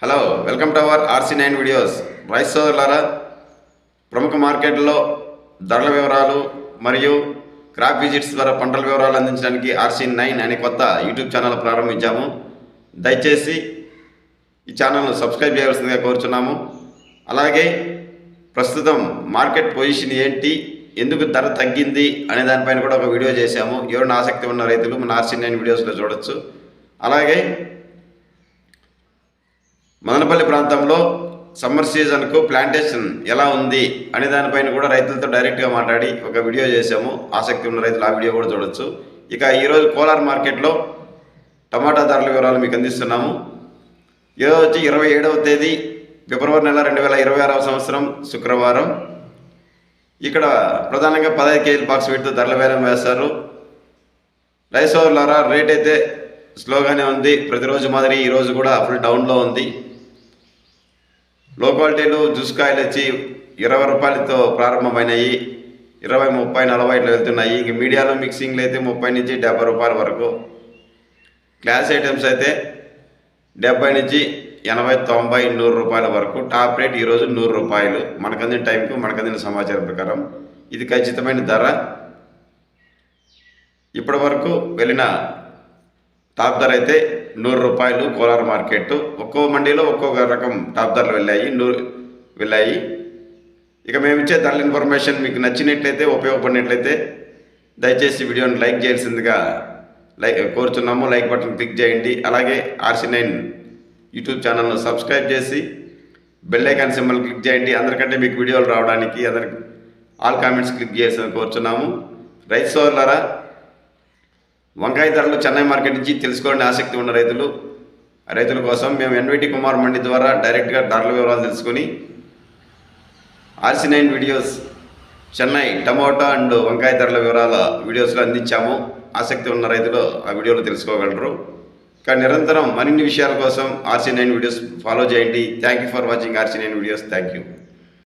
Hello, welcome to our RC9 videos. Rice సోదరులారా, ప్రముఖ మార్కెట్లో ధరల వివరాలు మరియు క్రాప్ విజిట్స్ ద్వారా పంటల వివరాలు అందించడానికి RC9 అనే కొత్త యూట్యూబ్ ఛానల్ ప్రారంభించాము. దయచేసి ఈ ఛానల్ను సబ్స్క్రైబ్ చేయవలసిందిగా కోరుచున్నాము. అలాగే ప్రస్తుతం మార్కెట్ పొజిషన్ ఏంటి, ఎందుకు ధర తగ్గింది అనే దానిపైన కూడా ఒక వీడియో చేశాము. ఎవరైనా ఆసక్తి ఉన్న రైతులు మన RC9 వీడియోస్లో చూడొచ్చు. అలాగే మదనపల్లి ప్రాంతంలో సమ్మర్ సీజన్కు ప్లాంటేషన్ ఎలా ఉంది అనే దానిపైన కూడా రైతులతో డైరెక్ట్గా మాట్లాడి ఒక వీడియో చేసాము. ఆసక్తి ఉన్న రైతులు ఆ వీడియో కూడా చూడొచ్చు. ఇక ఈరోజు కోలార్ మార్కెట్లో టమాటా ధరల వివరాలు మీకు అందిస్తున్నాము. ఈరోజు వచ్చి 27వ తేదీ ఫిబ్రవరి నెల 2026వ సంవత్సరం శుక్రవారం. ఇక్కడ ప్రధానంగా 15 కేజీల బాక్స్ వీటితో ధరల వేలం వేస్తారు. రైస్ ఓవర్లారా, రేట్ అయితే స్లోగానే ఉంది. ప్రతిరోజు మాదిరి ఈరోజు కూడా ఫుల్ డౌన్లో ఉంది. లో క్వాలిటీలు జ్యూస్కాయలు వచ్చి 20 రూపాయలతో ప్రారంభమైనాయి. 20, 30, 40 ఇట్లా వెళ్తున్నాయి. ఇంక మీడియాలో మిక్సింగ్లు అయితే 30 నుంచి 70 రూపాయల వరకు. క్లాస్ ఐటమ్స్ అయితే 70 నుంచి 80, 90, 100 రూపాయల వరకు. టాప్ రేట్ ఈరోజు 100 రూపాయలు. మనకందిన టైంకు మనకందిన సమాచారం ప్రకారం ఇది ఖచ్చితమైన ధర. ఇప్పటి వరకు వెళ్ళిన టాప్ ధర అయితే 100 రూపాయలు కోలార్ మార్కెట్. ఒక్కో మండీలో ఒక్కొక్క రకం టాప్ ధరలు వెళ్ళాయి. ఇక మేము ఇచ్చే ధరల ఇన్ఫర్మేషన్ మీకు నచ్చినట్లయితే, ఉపయోగపడినట్లయితే దయచేసి వీడియోని లైక్ చేయాల్సిందిగా కోరుచున్నాము. లైక్ బటన్ క్లిక్ చేయండి. అలాగే RC9 యూట్యూబ్ ఛానల్ను సబ్స్క్రైబ్ చేసి బెల్ ఐకాన్ సింబల్ క్లిక్ చేయండి. అందరికంటే మీకు వీడియోలు రావడానికి ఆల్ కామెంట్స్ క్లిక్ చేయాల్సింది కోరుచున్నాము. రైతు సోదరులారా, వంకాయ ధరలు చెన్నై మార్కెట్ నుంచి తెలుసుకోవాలని ఆసక్తి ఉన్న రైతుల కోసం మేము NVT కుమార్ మండి ద్వారా డైరెక్ట్గా ధరల వివరాలు తెలుసుకొని RC9 videos Chennai tomato and వంకాయ ధరల వివరాల వీడియోస్లో అందించాము. ఆసక్తి ఉన్న రైతులు ఆ వీడియోలో తెలుసుకోగలరు. కానీ నిరంతరం మరిన్ని విషయాల కోసం RC9 వీడియోస్ ఫాలో చేయండి. Thank you for watching RC9 videos. Thank you.